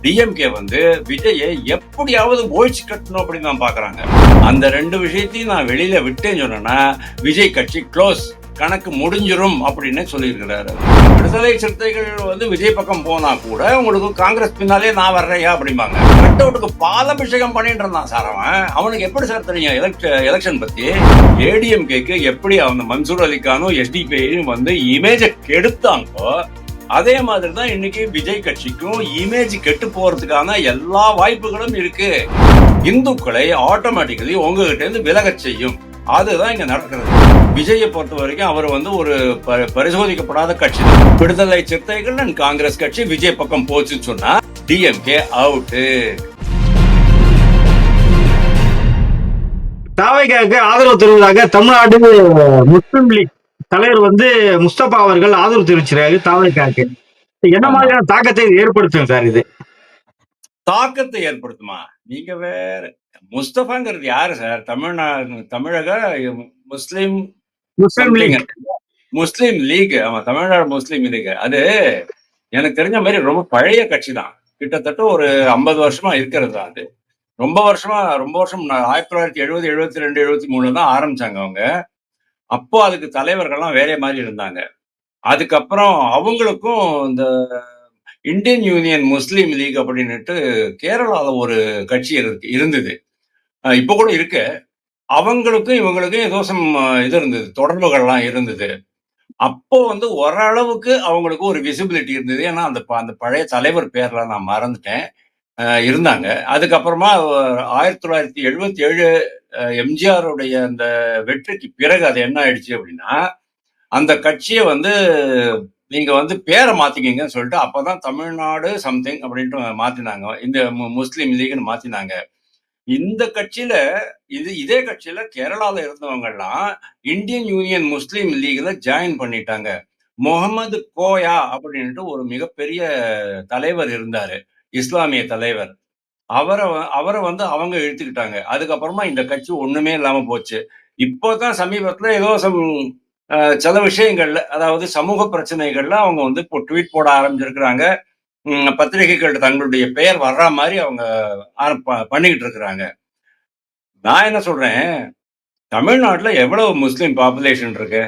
DMK வந்து விஜயை எப்படியாவது ஒழிச்சு கட்டணும் அப்படின்னு தான் பாக்குறாங்க. அந்த ரெண்டு விஷயத்தையும் நான் வெளியில விட்டேன்னு சொன்னேன்னா விஜய் கட்சி க்ளோஸ், கணக்கு முடிஞ்சிரும் அப்படின்னு சொல்லியிருக்கிறாரு. விடுதலை சிறுத்தைகள் வந்து விஜய் பக்கம் போனா கூட உங்களுக்கு காங்கிரஸ் பின்னாலே நான் வர்றையா அப்படிம்பாங்க. கட் அவுட்டுக்கு பாலாபிஷேகம் பண்ணிட்டு இருந்தான் சார் அவன். அவனுக்கு எப்படி சார் தெரியும் எலெக்ஷன் பத்தி? ஏடிஎம்கேக்கு எப்படி அவன் மன்சூர் அலிகானும் எஸ்டிபிஐயும் வந்து இமேஜை கெடுத்தாங்களோ அதே மாதிரி தான் இன்னைக்கு விஜய் கட்சிக்கும் இமேஜ் கெட்டு போறதுக்கான எல்லா வாய்ப்புகளும் இருக்கு. இந்துக்களை ஆட்டோமேட்டிக்கலி உங்ககிட்ட இருந்து விலகச் செய்யும். அதுதான் இங்க நடக்கிறது. விஜயை பொறுத்த வரைக்கும் அவர் வந்து ஒரு பரிசோதிக்கப்படாத கட்சி தான். விடுதலை சிறுத்தைகள் அண்ட் காங்கிரஸ் கட்சி விஜய் பக்கம் போச்சுன்னு சொன்னா டிஎம்கே அவுட்டு. தாவேகாவுக்கு ஆதரவு தெரிவிதாக தமிழ்நாடு முஸ்லிம் லீக் தலைவர் வந்து முஸ்தபா அவர்கள் ஆதரவு தெரிவிச்சிருக்காரு தாவேகாவுக்கு. என்ன மாதிரியான தாக்கத்தை ஏற்படுத்தும் சார்? இது தாக்கத்தை ஏற்படுத்துமா? நீங்க வேற. முஸ்தபாங்கிறது யாரு சார்? தமிழக முஸ்லிம் முஸ்லிம் லீக். ஆமா, தமிழ்நாடு முஸ்லிம் லீக். அது எனக்கு தெரிஞ்ச மாதிரி ரொம்ப பழைய கட்சி தான். கிட்டத்தட்ட ஒரு 50 வருஷமா இருக்கிறது தான். அது ரொம்ப வருஷம் 1970, 72, 73 தான் ஆரம்பிச்சாங்க அவங்க. அப்போ அதுக்கு தலைவர்கள்லாம் வேற மாதிரி இருந்தாங்க. அதுக்கப்புறம் அவங்களுக்கும் இந்த இந்தியன் யூனியன் முஸ்லீம் லீக் அப்படின்னுட்டு கேரளால ஒரு கட்சி இருந்தது. இப்போ கூட இருக்கு. அவங்களுக்கும் இவங்களுக்கும் ஏதோ இது இருந்தது, தொடர்புகள்லாம் இருந்தது. அப்போ வந்து ஓரளவுக்கு அவங்களுக்கு ஒரு விசிபிலிட்டி இருந்தது. ஏன்னா அந்த பழைய தலைவர் பேர்லாம் நான் மறந்துட்டேன். இருந்தாங்க. அதுக்கப்புறமா 1977 எம்ஜிஆருடைய அந்த வெற்றிக்கு பிறகு அது என்ன ஆயிடுச்சு அப்படின்னா, அந்த கட்சியை வந்து நீங்க வந்து பேரை மாத்திக்கிங்கன்னு சொல்லிட்டு அப்பதான் தமிழ்நாடு சம்திங் அப்படின்ட்டு மாத்தினாங்க. இந்த முஸ்லீம் லீக்னு மாத்தினாங்க. இந்த கட்சியில இதே கட்சியில கேரளால இருந்தவங்க எல்லாம் இந்தியன் யூனியன் முஸ்லீம் லீக்ல ஜாயின் பண்ணிட்டாங்க. முகமது கோயா அப்படின்ட்டு ஒரு மிகப்பெரிய தலைவர் இருந்தாரு, இஸ்லாமிய தலைவர். அவரை வந்து அவங்க இழுத்துக்கிட்டாங்க. அதுக்கப்புறமா இந்த கட்சி ஒண்ணுமே இல்லாம போச்சு. இப்போதான் சமீபத்துல ஏதோ சில விஷயங்கள்ல, அதாவது சமூக பிரச்சனைகள்ல அவங்க வந்து இப்போ ட்வீட் போட ஆரம்பிச்சிருக்கிறாங்க. பத்திரிகைகள் தங்களுடைய பெயர் வர்ற மாதிரி அவங்க பண்ணிக்கிட்டு இருக்கிறாங்க. நான் என்ன சொல்றேன், தமிழ்நாட்டுல எவ்வளவு முஸ்லீம் பாப்புலேஷன் இருக்கு?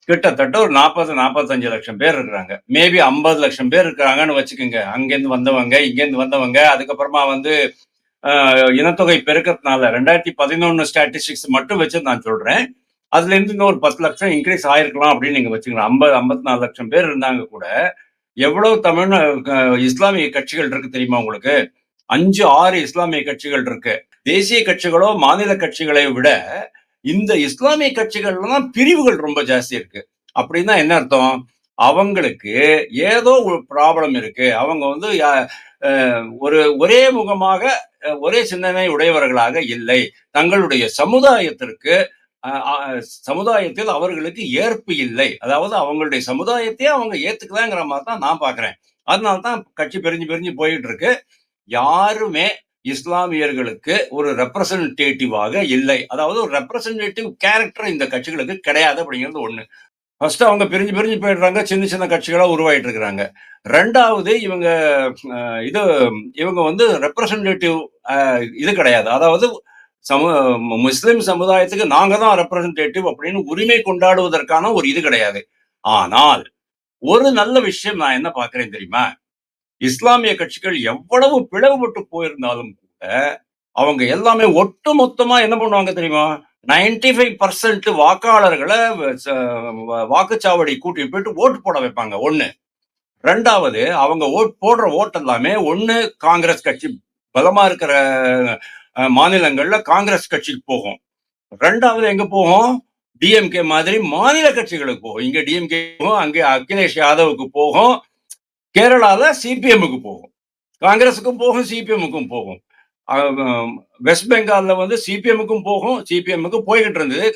கிட்டத்தட்ட ஒரு 40, 45 லட்சம் பேர் இருக்கிறாங்க. மேபி 50 லட்சம் பேர் இருக்கிறாங்கன்னு வச்சுக்கோங்க. அங்கேருந்து வந்தவங்க, இங்கேருந்து வந்தவங்க. அதுக்கப்புறமா வந்து இனத்தொகை பெருக்கத்தினால 2011 ஸ்டாட்டிஸ்டிக்ஸ் மட்டும் வச்சு நான் சொல்றேன். அதுல இருந்து இன்னும் ஒரு 10 லட்சம் இன்க்ரீஸ் ஆயிருக்கலாம் அப்படின்னு நீங்க வச்சுக்கலாம். 54 லட்சம் பேர் இருந்தாங்க கூட. எவ்வளவு இஸ்லாமிய கட்சிகள் இருக்கு தெரியுமா உங்களுக்கு? 5, 6 இஸ்லாமிய கட்சிகள் இருக்கு. தேசிய கட்சிகளோ மாநில கட்சிகளை விட இந்த இஸ்லாமிய கட்சிகள்லாம் பிரிவுகள் ரொம்ப ஜாஸ்தி இருக்கு. அப்படின்னா என்ன அர்த்தம்? அவங்களுக்கு ஏதோ ஒரு ப்ராப்ளம் இருக்கு. அவங்க வந்து ஒரே முகமாக ஒரே சிந்தனை உடையவர்களாக இல்லை. தங்களுடைய சமுதாயத்தில் அவர்களுக்கு ஏற்பு இல்லை. அதாவது அவங்களுடைய சமுதாயத்தையே அவங்க ஏத்துக்கலாங்கிற மாதிரி தான் நான் பாக்குறேன். அதனால்தான் கட்சி பிரிஞ்சு போயிட்டு இருக்கு. யாருமே இஸ்லாமியர்களுக்கு ஒரு ரெப்ரசன்டேட்டிவாக இல்லை. அதாவது ஒரு ரெப்ரசன்டேட்டிவ் கேரக்டர் இந்த கட்சிகளுக்கு கிடையாது அப்படிங்கிறது ஒண்ணு. ஃபர்ஸ்ட் அவங்க பிரிஞ்சு போயிடுறாங்க. சின்ன கட்சிகளா உருவாயிட்டு இருக்கிறாங்க. ரெண்டாவது இவங்க வந்து ரெப்ரசன்டேட்டிவ் இது கிடையாது. அதாவது முஸ்லிம் சமுதாயத்துக்கு நாங்க தான் ரெப்ரசன்டேட்டிவ் அப்படின்னு உரிமை கொண்டாடுவதற்கான ஒரு இது கிடையாது. ஆனால் ஒரு நல்ல விஷயம் நான் என்ன பாக்குறேன் தெரியுமா? இஸ்லாமிய கட்சிகள் எவ்வளவு பிளவுபட்டு போயிருந்தாலும் கூட அவங்க எல்லாமே ஒட்டு மொத்தமா என்ன பண்ணுவாங்க தெரியுமா? 95% வாக்காளர்களை வாக்குச்சாவடி கூட்டிட்டு போயிட்டு ஓட்டு போட வைப்பாங்க. ஒண்ணு. ரெண்டாவது, அவங்க போடுற ஓட்டு எல்லாமே ஒண்ணு காங்கிரஸ் கட்சி பலமா இருக்கிற மாநிலங்கள்ல காங்கிரஸ் கட்சிக்கு போகும். ரெண்டாவது எங்க போகும்? டிஎம்கே மாதிரி மாநில கட்சிகளுக்கு போகும். இங்க டிஎம்கே போகும், அங்கே அகிலேஷ் யாதவுக்கு போகும், கேரளால சிபிஎம்முக்கு போகும், காங்கிரஸுக்கும் போகும், சிபிஎம்முக்கும் போகும். வெஸ்ட் பெங்கால்ல வந்து சிபிஎம்முக்கும் போகும், சிபிஎம்முக்கு போய்கிட்டு இருந்தது.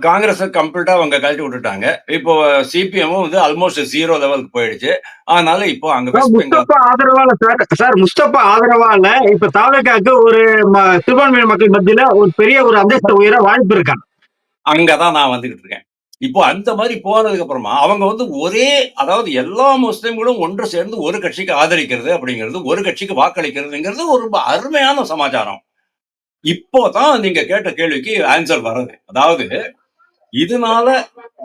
காங்கிரஸ் கம்ப்ளீட்டா அவங்க கழட்டி விட்டுட்டாங்க. இப்போ சிபிஎம்மும் வந்து ஆல்மோஸ்ட் 0 லெவலுக்கு போயிடுச்சு. அதனால இப்போ அங்க வெஸ்ட் பெங்கால் ஆதரவால சார் முஸ்தபா ஆதரவால இப்ப தாவேகாவுக்கு ஒரு சிறுபான்மை மக்கள் மத்தியில ஒரு பெரிய ஒரு அந்தஸ்து உயர வாய்ப்பு இருக்கா? அங்கதான் நான் வந்துகிட்டு இருக்கேன். இப்போ அந்த மாதிரி போனதுக்கு அப்புறமா அவங்க வந்து ஒரே, அதாவது எல்லா முஸ்லிம்களும் ஒன்று சேர்ந்து ஒரு கட்சிக்கு ஆதரிக்கிறது அப்படிங்கிறது, ஒரு கட்சிக்கு வாக்களிக்கிறதுங்கிறது ஒரு ரொம்ப அருமையான சமாச்சாரம். இப்போதான் நீங்க கேட்ட கேள்விக்கு ஆன்சர் வர்றது. அதாவது இதனால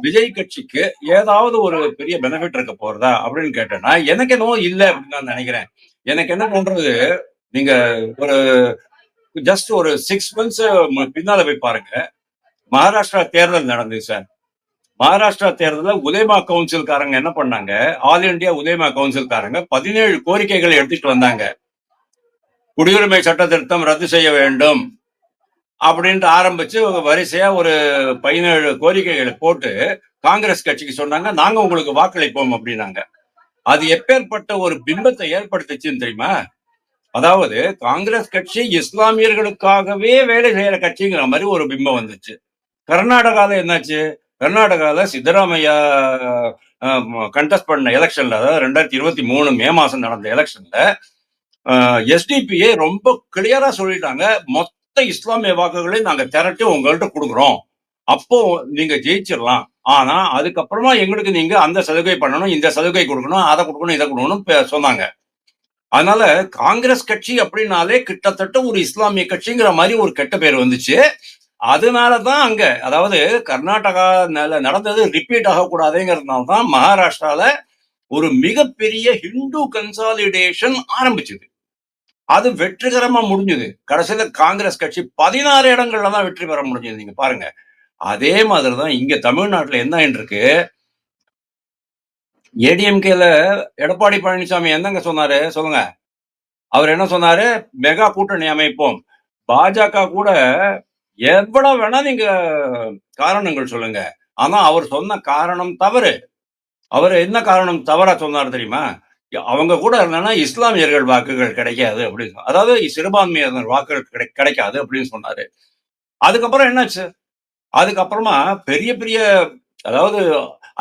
விஜய் கட்சிக்கு ஏதாவது ஒரு பெரிய பெனிஃபிட் இருக்க போறதா அப்படின்னு கேட்டேன்னா, எனக்கு என்னவோ இல்ல அப்படின்னு நான் நினைக்கிறேன். எனக்கு என்ன தோன்றது, நீங்க ஒரு ஜஸ்ட் ஒரு 6 மந்த்ஸ் பின்னால போய் பாருங்க. மகாராஷ்டிரா தேர்தல் நடந்தது சார். மகாராஷ்டிரா தேர்தலில் உலேமா கவுன்சில்காரங்க என்ன பண்ணாங்க, ஆல் இந்தியா உலேமா கவுன்சில்காரங்க 17 கோரிக்கைகளை எடுத்துட்டு வந்தாங்க. குடியுரிமை சட்ட திருத்தம் ரத்து செய்ய வேண்டும் அப்படின்ட்டு ஆரம்பிச்சு வரிசையா ஒரு 17 கோரிக்கைகளை போட்டு காங்கிரஸ் கட்சிக்கு சொன்னாங்க, நாங்க உங்களுக்கு வாக்களிப்போம் அப்படின்னாங்க. அது எப்பேற்பட்ட ஒரு பிம்பத்தை ஏற்படுத்துச்சுன்னு தெரியுமா? அதாவது காங்கிரஸ் கட்சி இஸ்லாமியர்களுக்காகவே வேலை செய்யற கட்சிங்கிற மாதிரி ஒரு பிம்பம் வந்துச்சு. கர்நாடகால என்னாச்சு? கர்நாடகால சித்தராமையா கண்டெஸ்ட் பண்ண எலெக்ஷன்ல, அதாவது 2023 மே மாசம் நடந்த எலெக்ஷன்ல எஸ்டிபிஐ ரொம்ப கிளியரா சொல்லிட்டாங்க, மொத்த இஸ்லாமிய வாக்குகளை நாங்க திரட்டி உங்கள்கிட்ட கொடுக்குறோம், அப்போ நீங்க ஜெயிச்சிடலாம். ஆனா அதுக்கப்புறமா எங்களுக்கு நீங்க அந்த சலுகை பண்ணணும், இந்த சலுகை கொடுக்கணும், அதை கொடுக்கணும், இதை கொடுக்கணும் சொன்னாங்க. அதனால காங்கிரஸ் கட்சி அப்படின்னாலே கிட்டத்தட்ட ஒரு இஸ்லாமிய கட்சிங்கிற மாதிரி ஒரு கெட்ட பேர் வந்துச்சு. அதனாலதான் அங்க, அதாவது கர்நாடகா நடந்தது ரிப்பீட் ஆகக்கூடாதுங்கிறதுனால தான் மகாராஷ்டிரால ஒரு மிகப்பெரிய ஹிந்து கன்சாலிடேஷன் ஆரம்பிச்சது. அது வெற்றிகரமா முடிஞ்சது. கடைசியில காங்கிரஸ் கட்சி 16 இடங்கள்ல தான் வெற்றி பெற முடிஞ்சது. நீங்க பாருங்க. அதே மாதிரிதான் இங்க தமிழ்நாட்டுல என்ன இருக்கு, ஏடிஎம்கேல எடப்பாடி பழனிசாமி என்னங்க சொன்னாரு சொல்லுங்க. அவர் என்ன சொன்னாரு, மெகா கூட்டணி அமைப்போம். பாஜக கூட எவ்வளவு வேணா நீங்க காரணங்கள் சொல்லுங்க, ஆனா அவர் சொன்ன காரணம் தவறு. அவர் என்ன காரணம் தவறா சொன்னார் தெரியுமா? அவங்க கூட இருந்தா இஸ்லாமியர்கள் வாக்குகள் கிடைக்காது அப்படின்னு, அதாவது சிறுபான்மையினர் வாக்குகள் கிடைக்காது அப்படின்னு சொன்னாரு. அதுக்கப்புறம் என்னாச்சு? அதுக்கப்புறமா பெரிய பெரிய, அதாவது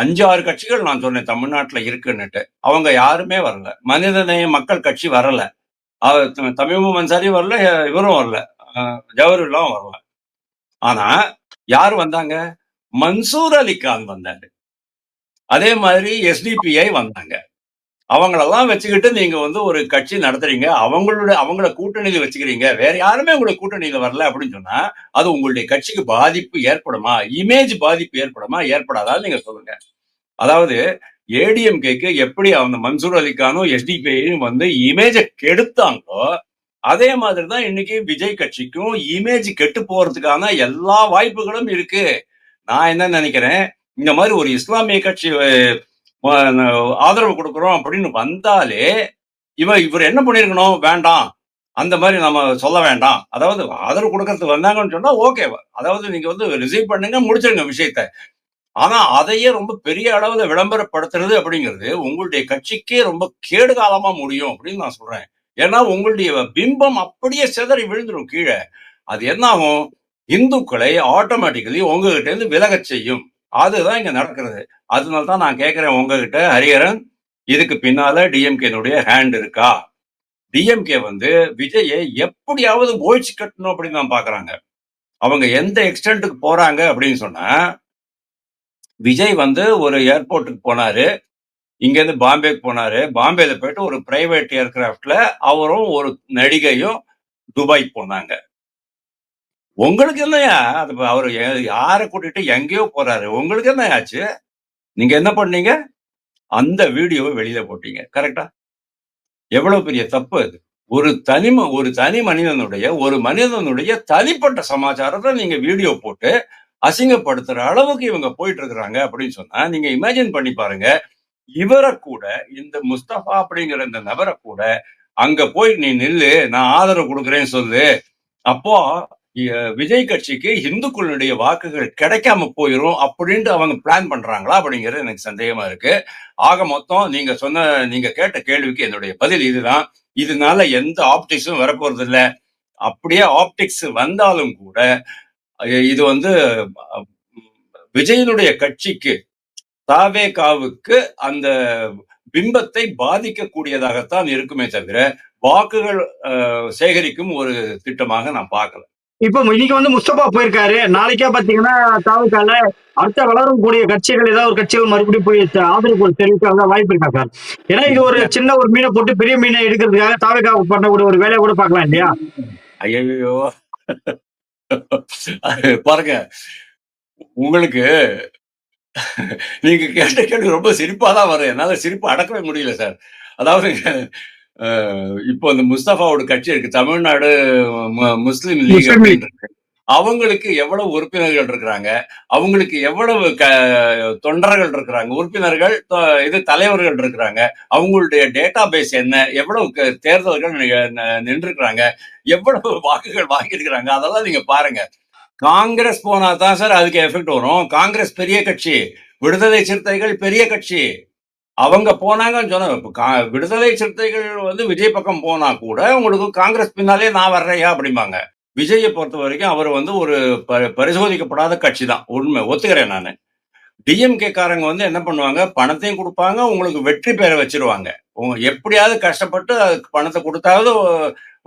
5-6 கட்சிகள் நான் சொன்னேன் தமிழ்நாட்டுல இருக்குன்னுட்டு, அவங்க யாருமே வரல. மனிதநேய மக்கள் கட்சி வரல, தமீமும் அன்சாரி வரல, இவரும் வரல, ஜவஹர்லாவும் வரல. ஆனா யார் வந்தாங்க? மன்சூர் அலிகான் வந்தாரு. அதே மாதிரி எஸ்டிபிஐ வந்தாங்க. அவங்களெல்லாம் வச்சுக்கிட்டு நீங்க வந்து ஒரு கட்சி நடத்துறீங்க, அவங்கள கூட்டணியில வச்சுக்கிறீங்க, வேற யாருமே உங்களுக்கு கூட்டணியில வரல அப்படின்னு சொன்னா, அது உங்களுடைய கட்சிக்கு பாதிப்பு ஏற்படுமா? இமேஜ் பாதிப்பு ஏற்படுமா? ஏற்படாதான்னு நீங்க சொல்லுங்க. அதாவது ஏடிஎம்கேக்கு எப்படி அந்த மன்சூர் அலிகானும் எஸ்டிபிஐயும் வந்து இமேஜ கெடுத்தாங்களோ, அதே மாதிரிதான் இன்னைக்கு விஜய் கட்சிக்கும் இமேஜ் கெட்டு போறதுக்கான எல்லா வாய்ப்புகளும் இருக்கு. நான் என்ன நினைக்கிறேன், இந்த மாதிரி ஒரு இஸ்லாமிய கட்சி ஆதரவு கொடுக்குறோம் அப்படின்னு வந்தாலே, இவர் என்ன பண்ணிருக்கணும், வேண்டாம், அந்த மாதிரி நம்ம சொல்ல வேண்டாம். அதாவது ஆதரவு கொடுக்கறதுக்கு வந்தாங்கன்னு சொன்னா ஓகே, அதாவது நீங்க வந்து ரிசீவ் பண்ணுங்க, முடிச்சிருங்க விஷயத்த. ஆனா அதையே ரொம்ப பெரிய அளவுல விளம்பரப்படுத்துறது அப்படிங்கிறது உங்களுடைய கட்சிக்கே ரொம்ப கேடு காலமா முடியும் அப்படின்னு நான் சொல்றேன். ஏன்னா உங்களுடைய பிம்பம் அப்படியே சிதறி விழுந்துடும் கீழே. அது என்ன ஆகும், இந்துக்களை ஆட்டோமேட்டிக்கலி உங்ககிட்ட இருந்து விலகச் செய்யும். அதுதான் இங்க நடக்கிறது. அதனால தான் நான் கேட்கிறேன் உங்ககிட்ட, ஹரிஹரன், இதுக்கு பின்னால டிஎம்கேனுடைய ஹேண்ட் இருக்கா? டிஎம்கே வந்து விஜயை எப்படியாவது ஒழிச்சு கட்டணும் அப்படின்னு தான் பாக்குறாங்க. அவங்க எந்த எக்ஸ்டென்ட்டுக்கு போறாங்க அப்படின்னு சொன்னா, விஜய் வந்து ஒரு ஏர்போர்ட்டுக்கு போனாரு, இங்க இருந்து பாம்பேக்கு போனாரு, பாம்பேல போயிட்டு ஒரு பிரைவேட் ஏர்கிராப்ட்ல அவரும் ஒரு நடிகையும் துபாய் போனாங்க. உங்களுக்கு என்னையா, அது அவரு யாரை கூட்டிட்டு எங்கேயோ போறாரு, உங்களுக்கு என்ன ஆச்சு? நீங்க என்ன பண்ணீங்க? அந்த வீடியோவை வெளியில போட்டீங்க. கரெக்டா? எவ்வளவு பெரிய தப்பு அது. ஒரு தனி மனிதனுடைய, ஒரு மனிதனுடைய தனிப்பட்ட சமாச்சாரத்தை நீங்க வீடியோ போட்டு அசிங்கப்படுத்துற அளவுக்கு இவங்க போயிட்டு இருக்கிறாங்க அப்படின்னு சொன்னா, நீங்க இமேஜின் பண்ணி பாருங்க. இவரை கூட, இந்த முஸ்தபா அப்படிங்கிற இந்த நபரை கூட அங்க போய் நீ நில்லு, நான் ஆதரவு கொடுக்குறேன்னு சொல்லு, அப்போ விஜய் கட்சிக்கு இந்துக்களுடைய வாக்குகள் கிடைக்காம போயிரும் அப்படின்ட்டு அவங்க பிளான் பண்றாங்களா அப்படிங்கிறது எனக்கு சந்தேகமா இருக்கு. ஆக மொத்தம் நீங்க கேட்ட கேள்விக்கு என்னுடைய பதில் இதுதான். இதனால எந்த ஆப்டிக்ஸும் வரப்போறது இல்ல. அப்படியே ஆப்டிக்ஸ் வந்தாலும் கூட இது வந்து விஜயனுடைய கட்சிக்கு, தாவேகாவுக்கு அந்த பிம்பத்தை பாதிக்கக்கூடியதாகத்தான் இருக்குமே தவிர வாக்குகள் சேகரிக்கும் ஒரு திட்டமாக நான் பார்க்கல. இப்ப இன்னைக்கு வந்து முஸ்தபா போயிருக்காரு. நாளைக்கே பாத்தீங்கன்னா தாவேக்கால அடுத்த வளரும் கூடிய கட்சிகள் ஏதாவது ஒரு கட்சிகள் மறுபடியும் போய் ஆதரவு தெரிவிக்க வாய்ப்பு இருக்கா சார்? ஏன்னா இது ஒரு சின்ன ஒரு மீனை போட்டு பெரிய மீனை எடுக்கிறதுக்காக தாவேக்கா பண்ணக்கூடிய ஒரு வேலையை கூட பார்க்கலாம் இல்லையா? ஐயோ பாருங்க, உங்களுக்கு நீங்க கேட்ட கேள்வி ரொம்ப சிரிப்பா தான் வரும். என்னால சிரிப்பு அடக்கவே முடியல சார். அதாவது இப்போ இந்த முஸ்தபாவோட கட்சி இருக்கு, தமிழ்நாடு முஸ்லிம் லீக் முஸ்லீம் லீக். அப்படின்னு இருக்கு. அவங்களுக்கு எவ்வளவு உறுப்பினர்கள் இருக்கிறாங்க, அவங்களுக்கு எவ்வளவு தொண்டர்கள் இருக்கிறாங்க, உறுப்பினர்கள் இது தலைவர்கள் இருக்கிறாங்க, அவங்களுடைய டேட்டா பேஸ் என்ன, எவ்வளவு தேர்தல்கள் நின்றுக்கிறாங்க, எவ்வளவு வாக்குகள் வாங்கியிருக்கிறாங்க, அதெல்லாம் நீங்க பாருங்க. காங்கிரஸ் போனா தான் சார் அதுக்கு எஃபெக்ட் வரும். காங்கிரஸ் பெரிய கட்சி, விடுதலை சிறுத்தைகள் பெரிய கட்சி. அவங்க போனாங்கன்னு சொன்னா விடுதலை சிறுத்தைகள் வந்து விஜய் பக்கம் போனா கூட உங்களுக்கு காங்கிரஸ் பின்னாலே நான் வர்றேயா அப்படிம்பாங்க. விஜயை பொறுத்த வரைக்கும் அவர் வந்து ஒரு பரிசோதிக்கப்படாத கட்சி தான். உண்மை ஒத்துக்கிறேன் நானு. டிஎம்கே காரங்க வந்து என்ன பண்ணுவாங்க, பணத்தையும் கொடுப்பாங்க, உங்களுக்கு வெற்றி பெற வச்சிருவாங்க. எப்படியாவது கஷ்டப்பட்டு அதுக்கு பணத்தை கொடுத்தாவது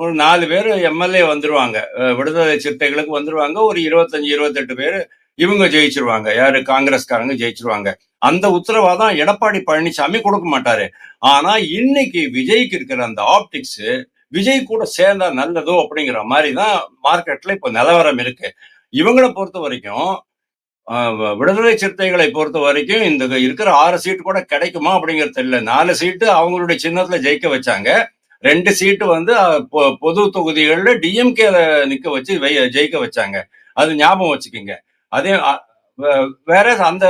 ஒரு 4 பேர் எம்எல்ஏ வந்துருவாங்க. விடுதலை சிறுத்தைகளுக்கு வந்துருவாங்க. ஒரு 25, 28 பேர் இவங்க ஜெயிச்சிருவாங்க. யாரு, காங்கிரஸ்காரங்க ஜெயிச்சிருவாங்க. அந்த உத்தரவாதம் எடப்பாடி பழனிசாமி கொடுக்க மாட்டாரு. ஆனா இன்னைக்கு விஜய்க்கு இருக்கிற அந்த ஆப்டிக்ஸ், விஜய் கூட சேர்ந்தா நல்லதோ அப்படிங்கிற மாதிரி தான் மார்க்கெட்ல இப்ப நிலவரம் இருக்கு. இவங்களை பொறுத்த வரைக்கும் விடுதலை சிறுத்தைகளை பொறுத்த வரைக்கும் இந்த இருக்கிற 6 சீட்டு கூட கிடைக்குமா அப்படிங்கிறது தெரியல. 4 சீட்டு அவங்களுடைய சின்னத்துல ஜெயிக்க வச்சாங்க. 2 சீட்டு வந்து பொது தொகுதிகள்ல டிஎம்கே நிக்க வச்சு ஜெயிக்க வச்சாங்க. அது ஞாபகம் வச்சுக்கோங்க. அதே வேற அந்த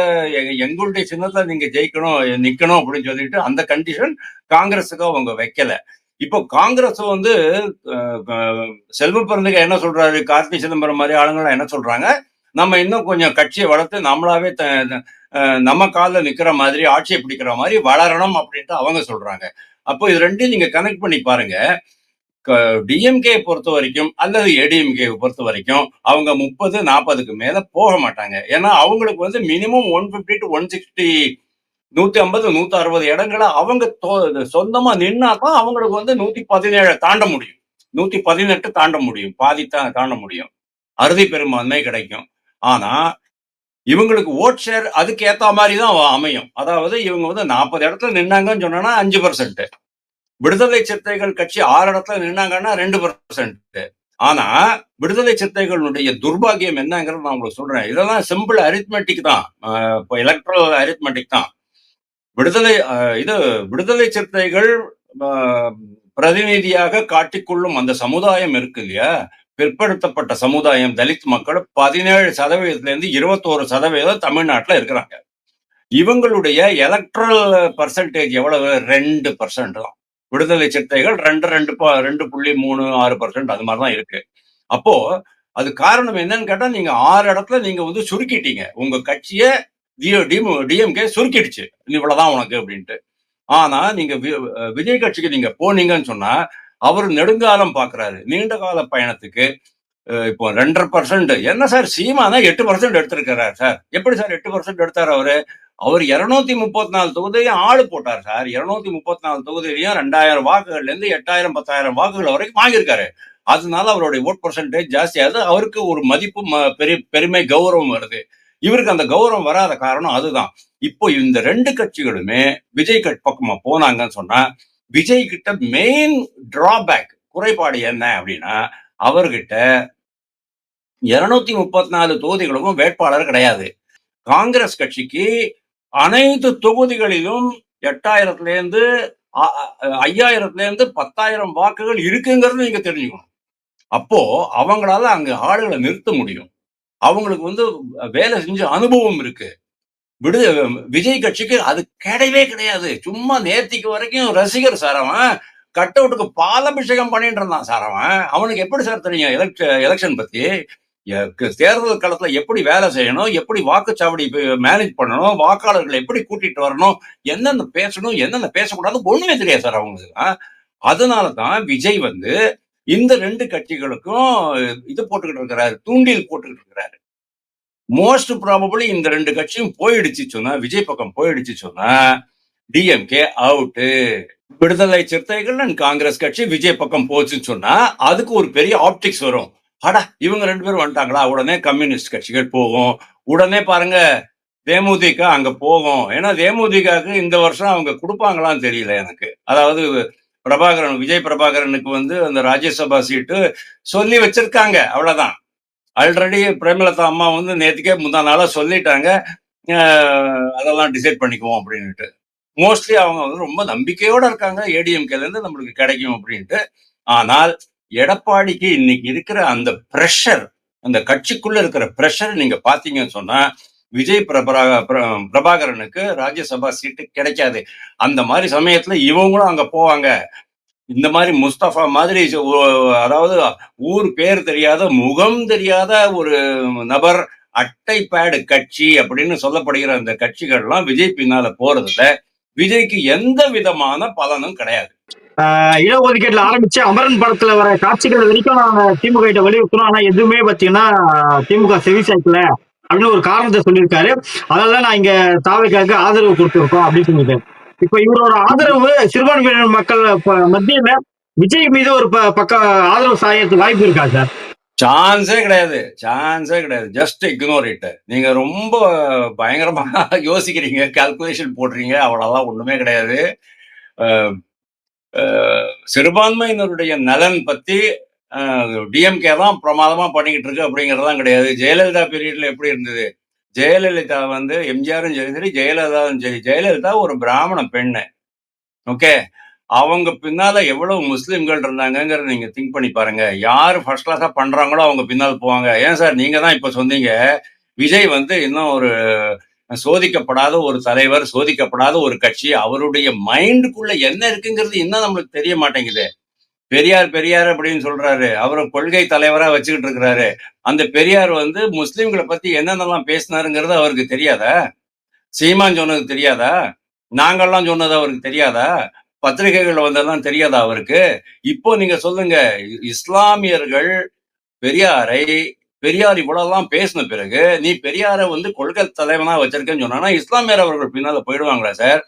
எங்களுடைய சின்னத்துல நீங்க ஜெயிக்கணும், நிக்கணும் அப்படின்னு சொல்லிட்டு அந்த கண்டிஷன் காங்கிரஸுக்கு அவங்க வைக்கல. இப்போ காங்கிரஸ் வந்து செல்வ பிறந்தக என்ன சொல்றாரு, கார்த்தி சிதம்பரம் மாதிரி ஆளுங்களாம் என்ன சொல்றாங்க, நம்ம இன்னும் கொஞ்சம் கட்சியை வளர்த்து நம்மளாவே நம்ம காலில் நிக்கிற மாதிரி, ஆட்சியை பிடிக்கிற மாதிரி வளரணும் அப்படின்ட்டு அவங்க சொல்றாங்க. அப்போ இது ரெண்டையும் நீங்க கனெக்ட் பண்ணி பாருங்க. டிஎம்கே பொறுத்த வரைக்கும் அல்லது ஏடிஎம்கே பொறுத்த வரைக்கும் அவங்க 30-40க்கு மேல போக மாட்டாங்க. ஏன்னா அவங்களுக்கு வந்து மினிமம் 150 to 160, 150, 160 இடங்களை அவங்க சொந்தமா நின்னா தான் அவங்களுக்கு வந்து 117 தாண்ட முடியும், 118 தாண்ட முடியும், பாதி தாண்ட முடியும், அறுதி பெரும்பான்மை கிடைக்கும். ஆனா இவங்களுக்கு ஓட் ஷேர் அதுக்கு ஏத்த மாதிரி தான் அமையும். அதாவது இவங்க வந்து 40 இடத்துல நின்னாங்கன்னு சொன்னா 5%, விடுதலை சிறுத்தைகள் கட்சி 6 இடத்துல நின்னாங்கன்னா 2%. ஆனா விடுதலை சிறுத்தைகளுடைய துர்பாகியம் என்னங்கிறது நான் உங்களுக்கு சொல்றேன். இதெல்லாம் சிம்பிள் அரித்மெட்டிக் தான், இப்போ எலக்ட்ரல் அரித்மெட்டிக் தான். விடுதலை சிறுத்தைகள் பிரதிநிதியாக காட்டிக்கொள்ளும் அந்த சமுதாயம் இருக்கு இல்லையா, பிற்படுத்தப்பட்ட சமுதாயம், தலித் மக்கள் 17%-இருந்து 21% தமிழ்நாட்டில் இருக்கிறாங்க. இவங்களுடைய எலக்ட்ரல் பர்சன்டேஜ் எவ்வளவு, 2% தான். விடுதலை சிறுத்தைகள் 2.36% அது மாதிரிதான் இருக்கு. அப்போ அது காரணம் என்னன்னு கேட்டா, நீங்க 6 இடத்துல நீங்க வந்து சுருக்கிட்டீங்க உங்க கட்சியை. டிஎம்கே சுருக்கிடுச்சு, இவ்வளவுதான் உனக்கு அப்படின்ட்டு. ஆனா நீங்க விஜய் கட்சிக்கு நீங்க போனீங்கன்னு சொன்னா, அவர் நெடுங்காலம் பாக்குறாரு, நீண்ட கால பயணத்துக்கு. இப்போ 2.5% என்ன சார், சீமானா 8% எடுத்திருக்கிறார் சார். எப்படி சார் 8% எடுத்தார் அவரு? அவர் 234 தொகுதியும் ஆளு போட்டார் சார். 234 தொகுதியிலையும் 2000 வாக்குகள்ல இருந்து 8000, 10,000 வாக்குகள் வரைக்கும் வாங்கியிருக்காரு. அதனால அவருடைய ஓட் பர்சன்டேஜ் ஜாஸ்தியாகுது. அவருக்கு ஒரு மதிப்பு, பெருமை, கௌரவம் வருது. இவருக்கு அந்த கௌரவம் வராத காரணம் அதுதான். இப்போ இந்த 2 கட்சிகளுமே விஜய் பக்கமா போனாங்கன்னு சொன்னா, விஜய் கிட்ட மெயின் டிராபேக், குறைபாடு என்ன அப்படின்னா, அவர்கிட்ட 234 தொகுதிகளுக்கும் வேட்பாளர் கிடையாது. காங்கிரஸ் கட்சிக்கு அனைத்து தொகுதிகளிலும் 8000-லேருந்து 5000-லேருந்து 10,000 வாக்குகள் இருக்குங்கிறது நீங்க தெரிஞ்சுக்கணும். அப்போ அவங்களால அங்க ஆளுகளை நிறுத்த முடியும். அவங்களுக்கு வந்து வேலை செஞ்ச அனுபவம் இருக்கு. விஜய் கட்சிக்கு அது கிடையவே கிடையாது. சும்மா நேர்த்திக்கு வரைக்கும் ரசிகர் சார். அவன் கட் அவுட்டுக்கு பாலாபிஷேகம் பண்ணிட்டு இருந்தான் சார். அவனுக்கு எப்படி சார் தெரியும் எலெக்ஷன் பத்தி? தேர்தல் களத்துல எப்படி வேலை செய்யணும், எப்படி வாக்குச்சாவடி மேனேஜ் பண்ணணும், வாக்காளர்களை எப்படி கூட்டிட்டு வரணும், என்னென்ன பேசணும், என்னென்ன பேசக்கூடாது ஒண்ணுமே தெரியாது சார் அவங்களுக்கு. அதனாலதான் விஜய் வந்து இந்த 2 கட்சிகளுக்கும் இது போட்டுக்கிட்டு இருக்கிறாரு, தூண்டில் போட்டுக்கிட்டு இருக்கிறாரு. மோஸ்ட் ப்ராபபிளி இந்த 2 கட்சியும் போயிடுச்சு சொன்னா, விஜய் பக்கம் போயிடுச்சு சொன்னா, டிஎம்கே அவுட்டு. விடுதலை சிறுத்தைகள் அண்ட் காங்கிரஸ் கட்சி விஜய் பக்கம் போச்சுன்னு சொன்னா அதுக்கு ஒரு பெரிய ஆப்டிக்ஸ் வரும். அடா இவங்க 2 பேரும் வந்துட்டாங்களா, உடனே கம்யூனிஸ்ட் கட்சிகள் போகும். உடனே பாருங்க தேமுதிக அங்க போகும். ஏன்னா தேமுதிகவுக்கு இந்த வருஷம் அவங்க குடுப்பாங்களான்னு தெரியல எனக்கு. அதாவது விஜய் பிரபாகரனுக்கு வந்து அந்த ராஜ்யசபா சீட்டு சொல்லி வச்சிருக்காங்க. அவ்வளவுதான். ஆல்ரெடி பிரேமலதா அம்மா வந்து நேத்துக்கே முந்தா நாளா சொல்லிட்டாங்க. அதெல்லாம் டிசைட் பண்ணிக்குவோம் அப்படின்னுட்டு. மோஸ்ட்லி அவங்க வந்து ரொம்ப நம்பிக்கையோட இருக்காங்க. ஏடிஎம்கேல இருந்து நம்மளுக்கு கிடைக்கும் அப்படின்ட்டு. ஆனால் எடப்பாடிக்கு இன்னைக்கு இருக்கிற அந்த பிரஷர், அந்த கட்சிக்குள்ள இருக்கிற பிரஷர் நீங்க பாத்தீங்கன்னு சொன்னா விஜய் பிரபாகரனுக்கு ராஜ்யசபா சீட்டு கிடைக்காது. அந்த மாதிரி சமயத்துல இவங்களும் அங்க போவாங்க. இந்த மாதிரி முஸ்தபா மாதிரி அதாவது ஊர் பேர் தெரியாத முகம் தெரியாத ஒரு நபர், அட்டை பேடு கட்சி அப்படின்னு சொல்லப்படுகிற அந்த கட்சிகள்லாம் விஜய் பின்னால போறதுல விஜய்க்கு எந்த விதமான பலனும் கிடையாது. இடஒதுக்கீட்டுல ஆரம்பிச்சு அமரன் படத்துல வர காட்சிகள் வரைக்கும் நாங்க திமுக கிட்ட வலியுறுத்தணும். ஆனா எதுவுமே பாத்தீங்கன்னா திமுக செவி சாய்க்கல அப்படின்னு ஒரு காரணத்தை சொல்லியிருக்காரு. அதனால நான் இங்க தாவேக்காவுக்கு ஆதரவு கொடுத்திருக்கோம் அப்படின்னு சொல்லியிருக்காரு. இப்ப இவரோட ஆதரவு சிறுபான்மையினர் மக்கள் மத்தியில விஜய் மீது ஒரு பக்க ஆதரவு சாயத்துக்கு வாய்ப்பு இருக்கா சார்? சான்ஸே கிடையாது, சான்ஸே கிடையாது. Just ignore it. நீங்க ரொம்ப பயங்கரமா யோசிக்கிறீங்க, கால்குலேஷன் போடுறீங்க. அவ்வளவுதான், ஒண்ணுமே கிடையாது. சிறுபான்மையினருடைய நலன் பத்தி டிஎம்கே தான் பிரமாதமா பண்ணிக்கிட்டு இருக்கு அப்படிங்கறதுலாம் கிடையாது. ஜெயலலிதா பீரியட்ல எப்படி இருந்தது? ஜெயலலிதா வந்து எம்ஜிஆரும் சரி, ஜெயலலிதாவும் சரி. ஜெயலலிதா ஒரு பிராமண பெண்ணு. ஓகே, அவங்க பின்னால எவ்வளவு முஸ்லிம்கள் இருந்தாங்கிறத நீங்க திங்க் பண்ணி பாருங்க. யாரு ஃபர்ஸ்ட் கிளாஸா பண்றாங்களோ அவங்க பின்னால் போவாங்க. ஏன் சார் நீங்க தான் இப்ப சொன்னீங்க விஜய் வந்து இன்னும் ஒரு சோதிக்கப்படாத ஒரு தலைவர், சோதிக்கப்படாத ஒரு கட்சி. அவருடைய மைண்டுக்குள்ள என்ன இருக்குங்கிறது இன்னும் நம்மளுக்கு தெரிய மாட்டேங்குது. பெரியார் பெரியார் அப்படின்னு சொல்றாரு. அவரை கொள்கை தலைவரா வச்சுக்கிட்டு இருக்கிறாரு. அந்த பெரியார் வந்து முஸ்லிம்களை பத்தி என்னென்னலாம் பேசினாருங்கிறது அவருக்கு தெரியாதா? சீமான் சொன்னது தெரியாதா? நாங்கெல்லாம் சொன்னது அவருக்கு தெரியாதா? பத்திரிகைகள் வந்ததெல்லாம் தெரியாதா அவருக்கு? இப்போ நீங்க சொல்லுங்க, இஸ்லாமியர்கள் பெரியாரை பெரியார் இவ்வளவுலாம் பேசின பிறகு நீ பெரியாரை வந்து கொள்கை தலைவனா வச்சிருக்கேன்னு சொன்னா இஸ்லாமியர் அவர்கள் பின்னால போயிடுவாங்களா சார்?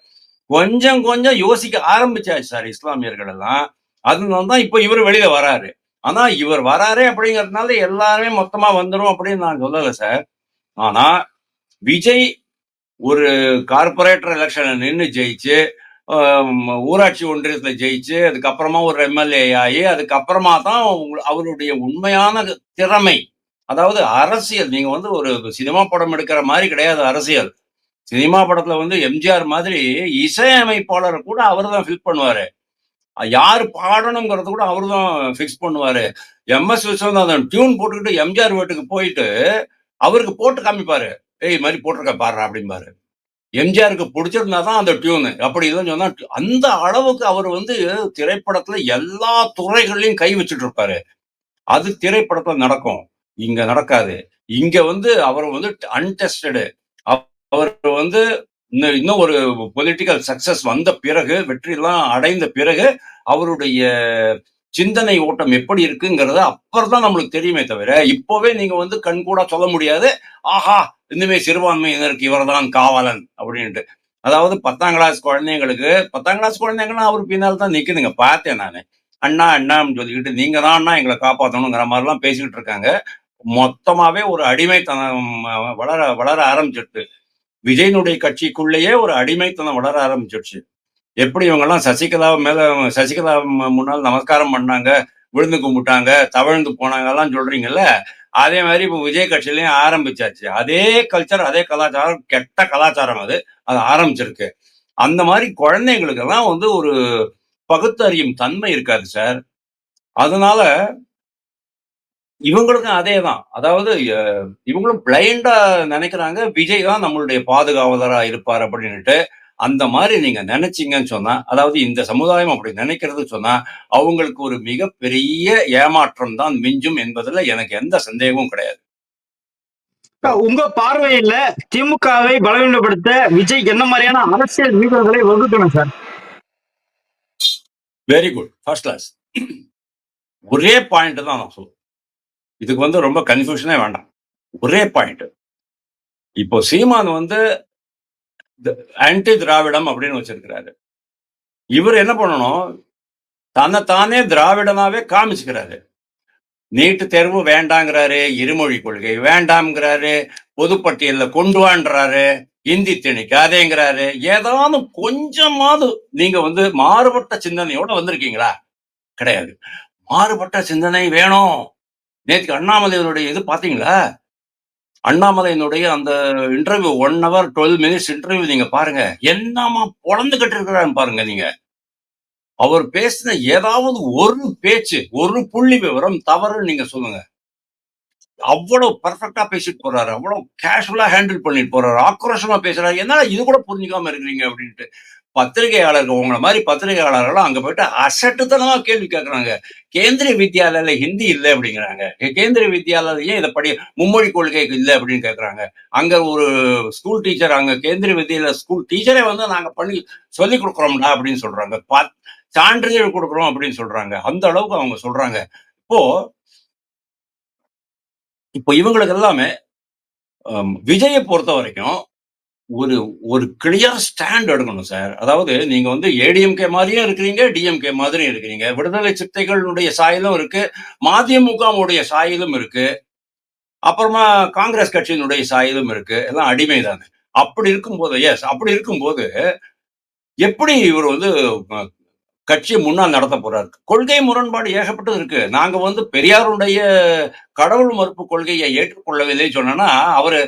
கொஞ்சம் கொஞ்சம் யோசிக்க ஆரம்பிச்சாச்சு சார் இஸ்லாமியர்கள் எல்லாம். அதனாலதான் இப்ப இவர் வெளியில வராரு. ஆனா இவர் வராரே அப்படிங்கறதுனால எல்லாருமே மொத்தமா வந்துரும் அப்படின்னு நான் சொல்லல சார். ஆனா விஜய் ஒரு கார்பரேட்டர் எலெக்ஷன்ல நின்று ஜெயிச்சு, ஊராட்சி ஒன்றியத்துல ஜெயிச்சு, அதுக்கப்புறமா ஒரு எம்எல்ஏ ஆகி, அதுக்கப்புறமா தான் அவருடைய உண்மையான திறமை. அதாவது அரசியல், நீங்க வந்து ஒரு சினிமா படம் எடுக்கிற மாதிரி கிடையாது அரசியல். சினிமா படத்துல வந்து எம்ஜிஆர் மாதிரி இசையமைப்பாளர் கூட அவர் தான் ஃபில் பண்ணுவாரு. யாரு பாடணுங்கிறது கூட அவரு தான் ஃபிக்ஸ் பண்ணுவாரு. எம்.எஸ். விஸ்வநாதன் டியூன் போட்டுக்கிட்டு எம்ஜிஆர் வீட்டுக்கு போயிட்டு அவருக்கு போட்டு காமிப்பாரு. ஏய் மாதிரி போட்டிருக்க பாடுறா அப்படிம்பாரு. எம்ஜிஆருக்கு பிடிச்சிருந்தா தான் அந்த டியூனு. அப்படி இல்லைன்னு சொன்னா அந்த அளவுக்கு அவர் வந்து திரைப்படத்துல எல்லா துறைகள்லயும் கை வச்சுட்டு இருப்பாரு. அது திரைப்படத்துல நடக்கும். இங்க நடக்காது. இங்க வந்து அவர் வந்து அன்டெஸ்டடு. அவர் வந்து இன்னும் ஒரு பொலிட்டிக்கல் சக்சஸ் வந்த பிறகு, வெற்றிலாம் அடைந்த பிறகு அவருடைய சிந்தனை ஓட்டம் எப்படி இருக்குங்கிறத அப்புறம் தான் நம்மளுக்கு தெரியுமே தவிர, இப்பவே நீங்க வந்து கண்கூடா சொல்ல முடியாது. ஆஹா இனிமே சிறுபான்மையினருக்கு இவர்தான் காவலன் அப்படின்ட்டு. அதாவது 10ஆம் கிளாஸ் குழந்தைங்களுக்கு 10ஆம் கிளாஸ் குழந்தைங்கலாம் அவர் பின்னால் தான் நிக்குதுங்க. பார்த்தேன் நானு. அண்ணா அண்ணான்னு சொல்லிக்கிட்டு நீங்க தான் அண்ணா எங்களை காப்பாற்றணுங்கிற மாதிரிலாம் பேசிக்கிட்டு இருக்காங்க. மொத்தமாவே ஒரு அடிமைத்தனம் வளர வளர ஆரம்பிச்சிருச்சு. விஜயனுடைய கட்சிக்குள்ளேயே ஒரு அடிமைத்தனம் வளர ஆரம்பிச்சிருச்சு. எப்படி இவங்கெல்லாம் சசிகலா முன்னால் நமஸ்காரம் பண்ணாங்க, விழுந்து கும்பிட்டாங்க, தவழ்ந்து போனாங்கலாம் சொல்றீங்கல்ல, அதே மாதிரி இப்போ விஜய் கட்சியிலையும் ஆரம்பிச்சாச்சு. அதே கல்ச்சர், அதே கலாச்சாரம், கெட்ட கலாச்சாரம் அது. அது ஆரம்பிச்சிருக்கு. அந்த மாதிரி குழந்தைங்களுக்கெல்லாம் வந்து ஒரு பகுத்தறியும் தன்மை இருக்காது சார். அதனால இவங்களுக்கும் அதேதான். அதாவது இவங்களும் பிளைண்டா நினைக்கிறாங்க விஜய் தான் நம்மளுடைய பாதுகாவலரா இருப்பார் அப்படின்னுட்டு. அந்த மாதிரி நீங்க நினைச்சீங்கன்னு சொன்னா, அதாவது இந்த சமுதாயம் அப்படி நினைக்கிறது சொன்னா, அவங்களுக்கு ஒரு மிகப்பெரிய ஏமாற்றம் தான் மிஞ்சும் என்பதுல எனக்கு எந்த சந்தேகமும் கிடையாது. உங்க பார்வையில திமுகவை பலவீனப்படுத்த விஜய் என்ன மாதிரியான அரசியல் வியூகங்களை வகுக்கணும் sir? Very good, first class. ஒரே பாயிண்ட் தான் நான் சொல்லுவேன். இதுக்கு வந்து ரொம்ப கன்ஃபியூஷனே வேண்டாம். ஒரே பாயிண்ட். இப்போ சீமான் வந்து ஆன்டி திராவிடம் அப்படின்னு வச்சிருக்கிறாரு. இவர் என்ன பண்ணணும், தன்னைத்தானே திராவிடனாவே காமிச்சுக்கிறாரு. நீட்டு தேர்வு வேண்டாங்கிறாரு, இருமொழி கொள்கை வேண்டாம்ங்கிறாரு, பொதுப்பட்டியல்ல கொண்டு வான்றாரு, இந்தி திணிக்காதேங்கிறாரு. ஏதாவது கொஞ்சமாவது நீங்க வந்து மாறுபட்ட சிந்தனையோட வந்திருக்கீங்களா? கிடையாது. மாறுபட்ட சிந்தனை வேணும். நேத்துக்கு அண்ணாமலையினுடைய இது பாத்தீங்களா? அண்ணாமலையினுடைய அந்த இன்டர்வியூ 1 ஹவர் 12 மினிட்ஸ் இன்டர்வியூ நீங்க பாருங்க. என்னமா பொளந்துகிட்டு இருக்கிறான்னு பாருங்க நீங்க. அவர் பேசின ஏதாவது ஒரு பேச்சு, ஒரு புள்ளி விவரம் தவறுன்னு நீங்க சொல்லுங்க. அவ்வளவு பெர்ஃபெக்ட்டா பேசிட்டு போறாரு. அவ்வளவு கேஷுவலா ஹேண்டில் பண்ணிட்டு போறாரு. ஆக்ரோஷமா பேசுறாரு. என்னடா இது கூட புரிஞ்சுக்காம இருக்கிறீங்க அப்படின்ட்டு. பத்திரிகையாளர்கள் உங்கள மாரி பத்திரிகையாளர்கள் அங்க போயிட்டு அசட்டுத்தனமா கேள்வி கேட்கறாங்க. கேந்திரிய வித்யாலயில ஹிந்தி இல்ல அப்படிங்கிறாங்க. கேந்திரிய வித்யாலயில ஏன் இத மும்மொழி கொள்கை இல்ல அப்படின்னு கேட்கறாங்க. அங்க ஒரு ஸ்கூல் டீச்சர் அங்க கேந்திரிய வித்யாலய ஸ்கூல் டீச்சரே வந்து நாங்க பண்ணி சொல்லிக் கொடுக்குறோம்டா அப்படின்னு சொல்றாங்க. சான்றிதழ் கொடுக்குறோம் அப்படின்னு சொல்றாங்க. அந்த அளவுக்கு அவங்க சொல்றாங்க. இப்போ இப்போ இவங்களுக்கு எல்லாமே விஜயை பொறுத்த வரைக்கும் ஒரு ஒரு கிளியர் ஸ்டாண்ட் எடுக்கணும் சார். அதாவது நீங்க வந்து ஏடிஎம்கே மாதிரியும் இருக்கிறீங்க, டிஎம்கே மாதிரியும் இருக்கிறீங்க. விடுதலை சிறுத்தைகளுடைய சாயலும் இருக்கு, மதிமுகவுடைய சாயலும் இருக்கு, அப்புறமா காங்கிரஸ் கட்சியினுடைய சாயலும் இருக்கு. எல்லாம் அடிமை தானே. அப்படி இருக்கும்போது அப்படி இருக்கும்போது எப்படி இவர் வந்து கட்சியை முன்னால் நடத்த போறாரு? கொள்கை முரண்பாடு ஏகப்பட்டது இருக்கு. நாங்க வந்து பெரியாருடைய கடவுள் மறுப்பு கொள்கையை ஏற்றுக்கொள்ளவில்லை சொன்னா அவரு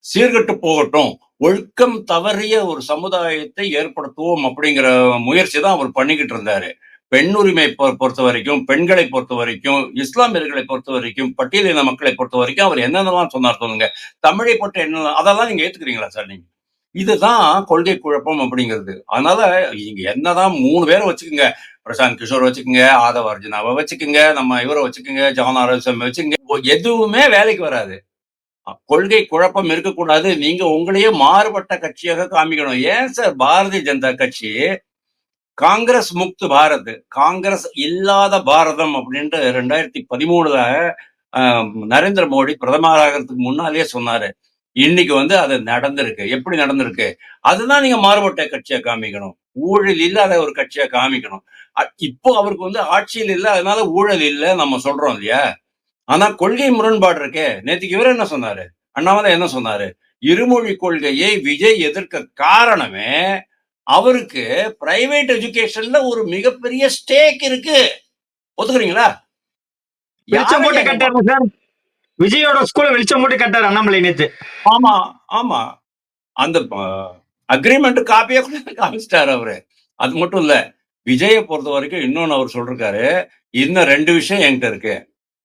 சீர்கெட்டு போகட்டும், ஒழுக்கம் தவறிய ஒரு சமுதாயத்தை ஏற்படுத்துவோம் அப்படிங்கிற முயற்சி தான் அவர் பண்ணிக்கிட்டு இருந்தாரு. பெண் உரிமை பொறுத்த வரைக்கும், பெண்களை பொறுத்த வரைக்கும், இஸ்லாமியர்களை பொறுத்த வரைக்கும், பட்டியலின மக்களை பொறுத்த வரைக்கும் அவர் என்னென்னலாம் சொன்னார் சொல்லுங்க. தமிழை பற்றி என்ன அதெல்லாம் நீங்க ஏத்துக்கிறீங்களா சார் நீங்க? இதுதான் கொள்கை குழப்பம் அப்படிங்கிறது. அதனால நீங்க என்னதான் 3 பேரை வச்சுக்கோங்க. பிரசாந்த் கிஷோர் வச்சுக்கோங்க, ஆதவ அர்ஜுனாவை வச்சுக்கோங்க, நம்ம இவரை வச்சுக்கோங்க, ஜான் ஆரோக்கியம் வச்சுக்கோங்க. எதுவுமே வேலைக்கு வராது. கொள்கை குழப்பம் இருக்கக்கூடாது. நீங்க உங்களையே மாறுபட்ட கட்சியாக காமிக்கணும். ஏன் சார் பாரதிய ஜனதா கட்சி காங்கிரஸ் முக்து பாரத், காங்கிரஸ் இல்லாத பாரதம் அப்படின்ட்டு 2013ல நரேந்திர மோடி பிரதமராகிறதுக்கு முன்னாலேயே சொன்னாரு. இன்னைக்கு வந்து அது நடந்திருக்கு. எப்படி நடந்திருக்கு? அதுதான் நீங்க மாறுபட்ட கட்சியா காமிக்கணும். ஊழல் இல்லாத ஒரு கட்சியா காமிக்கணும். இப்போ அவருக்கு வந்து ஆட்சியில் இல்ல, அதனால ஊழல் இல்ல நம்ம சொல்றோம் இல்லையா? ஆனா கொள்கை முரண்பாடு இருக்கே. நேத்துக்கு இவர் என்ன சொன்னாரு? அண்ணாமலை என்ன சொன்னாரு? இருமொழி கொள்கையை விஜய் எதிர்க்க காரணமே அவருக்கு பிரைவேட் எஜுகேஷன்ல ஒரு மிகப்பெரிய ஸ்டேக் இருக்கு. ஒத்துக்கிறீங்களா? வெளிச்சம் யாரை போட்டு கேட்க கட்டாரு சார். விஜயோட ஸ்கூல வெளிச்சம் போட்டு கட்டாரு அண்ணாமலை நேத்து. ஆமா, ஆமா. அந்த அக்ரிமெண்ட் காப்பியா கூட காமிச்சிட்டாரு அவரு. அது மட்டும் இல்ல. விஜய பொறுத்த வரைக்கும் இன்னொன்னு அவர் சொல்லிருக்காரு. இன்னும் 2 விஷயம் என்கிட்ட இருக்கு.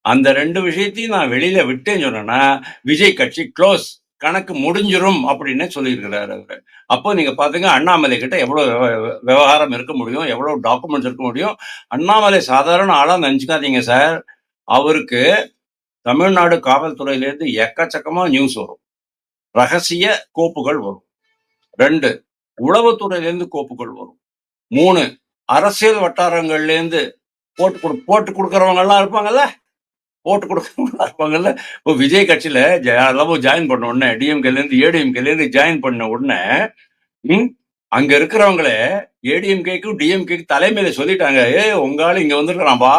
அந்த 2 விஷயத்தையும் நான் வெளியில விட்டேன்னு சொன்னேன்னா, விஜய் கட்சி க்ளோஸ். கணக்கு முடிஞ்சிரும் அப்படின்னு சொல்லியிருக்கிறாரு அவரு. அப்போ நீங்க பாத்துங்க அண்ணாமலை கிட்ட எவ்வளவு விவகாரம் இருக்க முடியும், எவ்வளவு டாக்குமெண்ட்ஸ் இருக்க முடியும். அண்ணாமலை சாதாரண ஆளா நினைச்சுக்காதீங்க சார். அவருக்கு தமிழ்நாடு காவல்துறையிலேருந்து எக்கச்சக்கமா நியூஸ் வரும். ரகசிய கோப்புகள் வரும். 2 உளவுத்துறையிலேருந்து கோப்புகள் வரும். 3 அரசியல் வட்டாரங்கள்ல இருந்து போட்டு கொடுக்கறவங்க எல்லாம் இருப்பாங்கல்ல, போட்டு கொடுக்கறவங்க இருப்பாங்கல்ல. இப்போ விஜய் கட்சியில எல்லாமும் ஜாயின் பண்ண உடனே டிஎம்கேல இருந்து ஏடிஎம்கேல இருந்து ஜாயின் பண்ண உடனே அங்க இருக்கிறவங்களே ஏடிஎம்கேக்கும் டிஎம்கேக்கு தலைமையில சொல்லிட்டாங்க. உங்க ஆளு இங்க வந்திருக்கிறான்பா,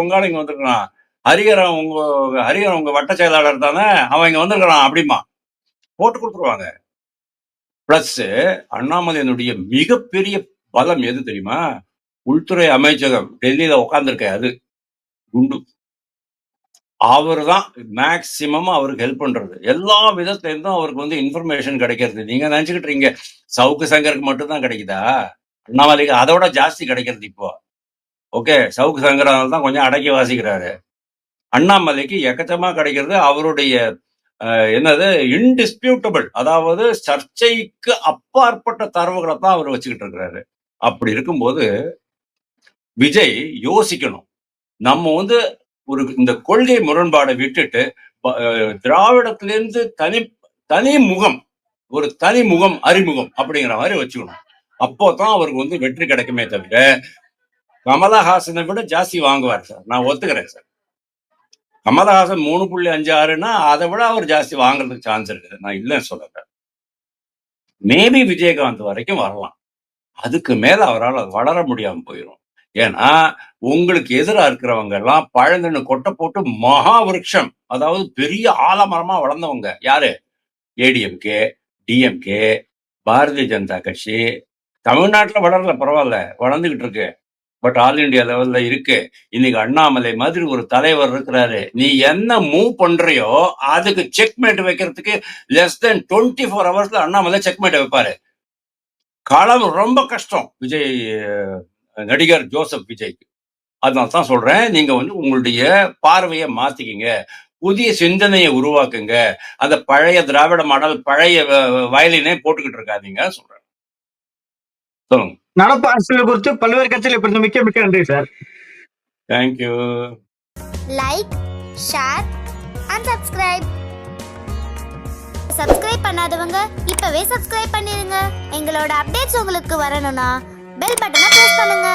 உங்க ஆளு இங்க வந்திருக்கிறான், ஹரிஹரன் உங்க வட்ட செயலாளர் தானே, அவன் இங்க வந்திருக்கிறான் அப்படிமா போட்டு கொடுத்துருவாங்க. பிளஸ் அண்ணாமலையினுடைய மிகப்பெரிய பலம் எது தெரியுமா? உள்துறை அமைச்சகம் டெல்லியில உட்கார்ந்துருக்க அது குண்டு. அவர் தான் மேக்சிமம் அவருக்கு ஹெல்ப் பண்றது. எல்லா விதத்துல இருந்தும் அவருக்கு வந்து இன்ஃபர்மேஷன் கிடைக்கிறது. நீங்க நினைச்சுக்கிட்டு இருக்கீங்க சவுக்கு சங்கருக்கு மட்டும் தான் கிடைக்குதா? அண்ணாமலைக்கு அதோட ஜாஸ்தி கிடைக்கிறது இப்போ. ஓகே, சவுக்கு சங்கர் தான் கொஞ்சம் அடக்கி வாசிக்கிறாரு. அண்ணாமலைக்கு எக்கச்சக்கமா கிடைக்கிறது. அவருடைய என்னது இன்டிஸ்பியூட்டபிள், அதாவது சர்ச்சைக்கு அப்பாற்பட்ட தரவுகளை தான் அவர் வச்சுக்கிட்டு இருக்கிறாரு. அப்படி இருக்கும்போது விஜய் யோசிக்கணும். நம்ம வந்து இந்த கொள்கை முரண்பாடை விட்டுட்டு திராவிடத்திலிருந்து தனி முகம், ஒரு தனி முகம், அறிமுகம் அப்படிங்கிற மாதிரி வச்சுக்கணும். அப்போதான் அவருக்கு வந்து வெற்றி கிடைக்குமே தவிர கமலஹாசனை விட ஜாஸ்தி வாங்குவார் சார். நான் ஒத்துக்கிறேன் சார். கமலஹாசன் 3.56ன்னா அதை விட அவர் ஜாஸ்தி வாங்குறதுக்கு சான்ஸ் இருக்குது. நான் இல்லைன்னு சொல்லல. மேபி விஜயகாந்த் வரைக்கும் வரலாம். அதுக்கு மேல அவரால் வளர முடியாம போயிடும். ஏன்னா உங்களுக்கு எதிரா இருக்கிறவங்க எல்லாம் பழங்கன்னு கொட்டை போட்டு மகா விருட்சம், அதாவது பெரிய ஆலமரமா வளர்ந்தவங்க யாரு? ஏடிஎம்கே, டிஎம்கே, பாரதிய ஜனதா கட்சி. தமிழ்நாட்டுல வளரல, பரவாயில்ல, வளர்ந்துகிட்டு இருக்கு. பட் ஆல் இந்தியா லெவல்ல இருக்கு. இன்னைக்கு அண்ணாமலை மாதிரி ஒரு தலைவர் இருக்கிறாரு. நீ என்ன மூவ் பண்றியோ அதுக்கு செக்மேட் வைக்கிறதுக்கு லெஸ் தென் 24 ஹவர்ஸ்ல அண்ணாமலை செக்மேட் வைப்பாரு. களம் ரொம்ப கஷ்டம் விஜய், நடிகர் ஜோசப் விஜய்க்கு. அதனால தான் சொல்றேன், நீங்க வந்து உங்களுடைய பார்வையை மாத்திக்கிங்க, புதிய சிந்தனையை உருவாக்குங்க. அந்த பழைய திராவிட மாடல் பழைய வயலினே போட்டுக்கிட்டு இருக்காதீங்க சொல்றேன். சொல்லுங்க. நடப்பு அரசியல் குறித்து பல்வேறு கட்சிகள் இப்படி மிக்க மிக்க நன்றி sir. Thank you. Like, share and subscribe. Subscribe பண்ணாதவங்க இப்பவே சப்ஸ்கிரைப் பண்ணிருங்க. எங்களோட அப்டேட்ஸ் உங்களுக்கு வரணும்னா பெல் பட்டனை பிரஸ் பண்ணுங்க.